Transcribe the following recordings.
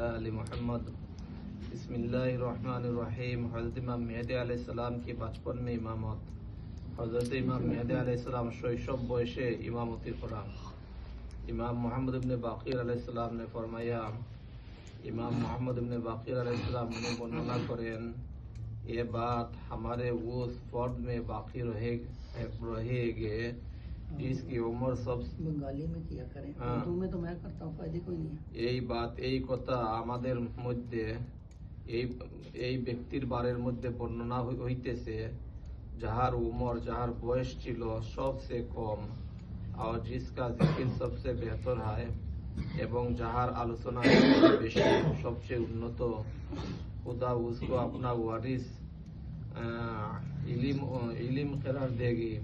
आलि मुहम्मद। बिस्मिल्लाहिर्रहमानिर्रहीम। हज़रत इमाम मेहदी अलैहिस्सलाम की बचपन में इमामत। हज़रत इमाम मेहदी अलैहिस्सलाम शैशव बयसे इमामती करा। इमाम मोहम्मद इब्ने बाक़िर अलैहिस्सलाम ने फरमाया, इमाम मोहम्मद इब्ने बाक़िर अलैहिस्सलाम ने वर्णना करें, ये बात हमारे उस फर्द में बाकी रहेगी जिसकी उम्र सब बंगाली में किया करें, उर्दू में तो मैं करता हूँ, फायदे कोई नहीं है। এই বাত এই কথা আমাদের মধ্যে এই এই ব্যক্তির বারের মধ্যে বর্ণনা হইতেছে যাহার উমর যাহার বয়স ছিল সবচেয়ে কম और जिसका जिक्र सबसे बेहतर है এবং যাহার আলোচনা বেশি সবচেয়ে উন্নত, खुदा उसको अपना वारिस इलिम करार देगी।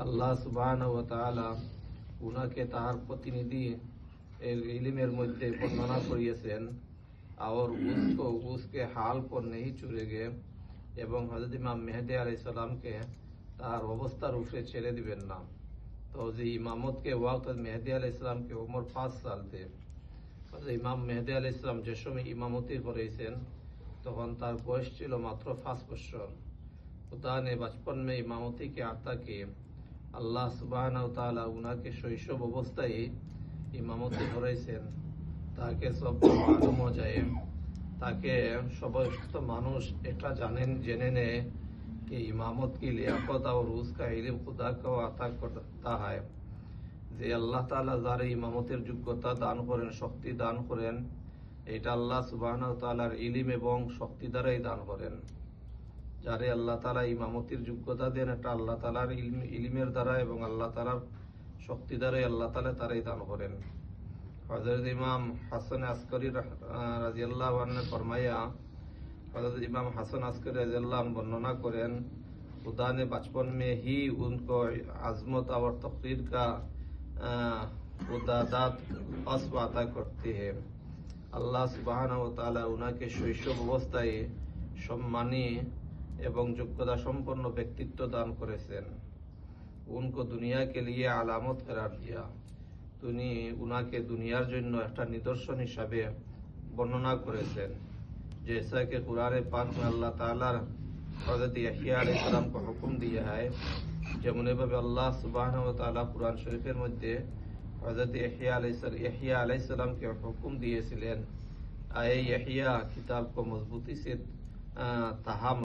अल्लाह सुब्हानाहु व तआला उनाके ताहार प्रतिनिधि इलिमेर मध्य वर्णना करिएছেন और उसको उसके हाल पर नहीं छोड़ेंगे এবং হযরত ইমাম মেহেদী আলাইহিস সালামকে তার অবস্থার উপরে ছেড়ে দিবেন না। तो जी इमामत के वक्त मेहदी अलैहिस्सलाम की उम्र 5 साल थे। इमाम मेहदी अलैहिस्सलाम যে সময় ইমামতি করেছেন তখন তার বয়স ছিল মাত্র 5 বছর। खुदा ने बचपन में इमामती के आता कि अल्लाह सुब्हानाहु व तआला उनाके शैशव अवस्थाय इमामती করেছেন ताके सब मालूम हो जाए, ताके समस्त मानुष এটা জানেন জেনে নেয় कि इमामत की लियाकत और उसका इल्म खुदा को अता करता है। যে আল্লাহ তাআলা যার ইমামতের যোগ্যতা দান করেন, শক্তি দান করেন, এটা আল্লাহ সুবহানাহু ওয়া তাআলার ইলম এবং শক্তি দ্বারাই দান করেন। যারে আল্লাহ তাআলা ইমামতির যোগ্যতা দেন, এটা আল্লাহ তাআলার ইলমের দ্বারা এবং আল্লাহ তাআলার শক্তি দ্বারাই আল্লাহ তাআলা তারাই দান করেন। হযরত ইমাম হাসান আসকারী রাদিয়াল্লাহু আনহু ফরমায়া, हज़रत इमाम हसन अस्करी रज़ियल्लाहु अन्हु वर्णना करें, खुदा ने बचपन में ही उनको अज़मत और तक़दीर का उदादात अस्ब अता करते हैं। अल्लाह सुब्हानाहु व तआला उनके शैशव अवस्थाय सम्मानी एवं योग्यता सम्पन्न व्यक्तित्व दान करेছেন। उनको दुनिया के लिए आलामत करार दिया। उनके दुनियार जन्य एक निदर्शन हिसाबे वर्णना करेছেন। जैसा कि कुरान पाक में अल्लाह ताला हज़रत यहया अलैहिस्सलाम को हुक्म दिया है, যেমন ভাবে আল্লাহ সুবহানাহু ওয়া তাআলা কুরআন শরীফের মধ্যে হযরত यहया अलैहिस्सलाम के हुक्म दिएছিলেন, आए यहया किताब को मजबूती से थाम